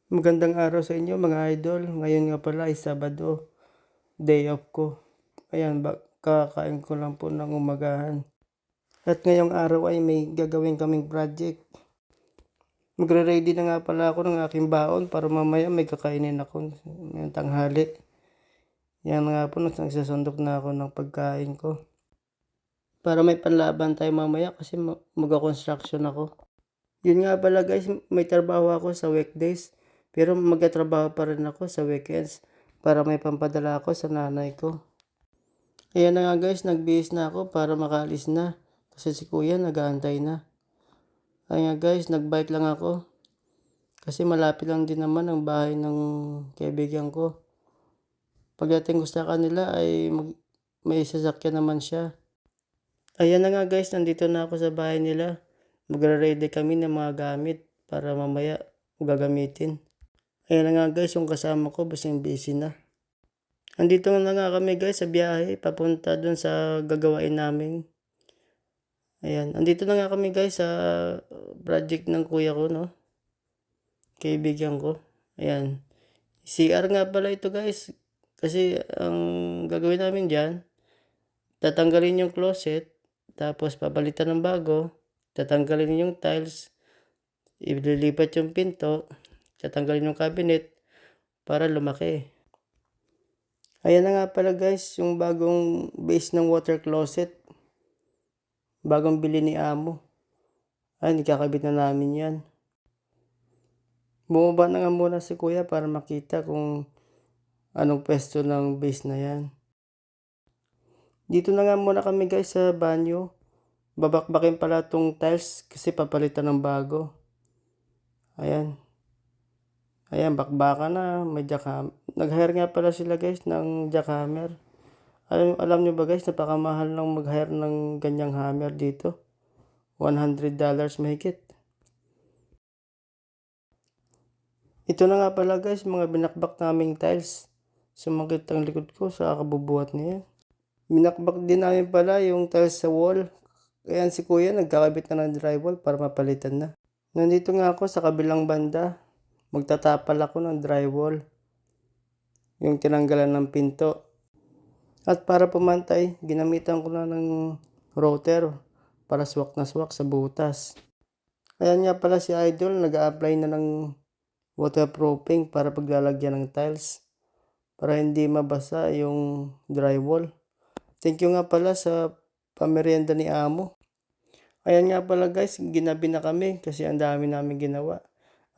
Magandang araw sa inyo mga idol. Ngayon nga pala ay Sabado, day off ko. Ayan, kakain ko lang po ng umagahan. At ngayong araw ay may gagawin kaming project. Magre-ready na nga pala ako ng aking baon para mamaya may kakainin ako ng tanghali. Yan nga po, nagsasandok na ako ng pagkain ko. Para may panlaban tayo mamaya kasi mag-construction ako. Yun nga pala guys, may trabaho ako sa weekdays. Pero magtatrabaho pa rin ako sa weekends para may pampadala ako sa nanay ko. Ayan na nga guys, nagbihis na ako para makaalis na. Kasi si kuya nag-aantay na. Ayan nga guys, nagbike lang ako. Kasi malapit lang din naman ang bahay ng kaibigan ko. Pagdating ko sa kanila ay may sasakyan naman siya. Ayan na nga guys, nandito na ako sa bahay nila. Magre-ready kami ng mga gamit para mamaya gagamitin. Ayan na nga guys, yung kasama ko busy na. Andito na nga kami guys sa biyahe papunta dun sa gagawain namin. Ayan, andito na nga kami guys sa project ng kuya ko, no? Kaibigan ko. Ayan. CR nga pala ito guys. Kasi ang gagawin namin dyan, tatanggalin yung closet, tapos papalitan ng bago, tatanggalin yung tiles, ililipat yung pinto, tatanggalin yung cabinet para lumaki. Ayan na nga pala guys, yung bagong base ng water closet. Bagong bili ni amo. Ay, ikakabit na namin yan. Bumaba na nga muna si kuya para makita kung anong pwesto ng base na yan. Dito na nga muna kami guys sa banyo. Babakbakin pala tong tiles kasi papalitan ng bago. Ayan. Ayan, bakbaka na. May jackhammer. Nag-hire nga pala sila guys ng jackhammer. Alam nyo ba guys, napakamahal lang mag-hire ng ganyang hammer dito. $100 mahigit. Ito na nga pala guys, mga binakbak naming tiles. Sumakit ang likod ko sa kabubuhat niya. Binakbak din namin pala yung tiles sa wall. Ayan si kuya, nagkakabit na ng drywall para mapalitan na. Nandito nga ako sa kabilang banda. Magtatapal ako ng drywall. Yung tinanggalan ng pinto. At para pumantay, ginamitan ko na ng router para swak na swak sa butas. Ayan nga pala si Idol, nag-a-apply na ng waterproofing para paglalagyan ng tiles para hindi mabasa yung drywall. Thank you nga pala sa pamerienda ni amo. Ayan nga pala guys, ginabi na kami kasi ang dami namin ginawa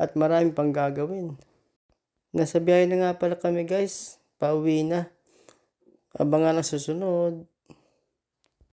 at marami pang gagawin. Nasa biyahe na nga pala kami guys, pauwi na. Abangan ang susunod.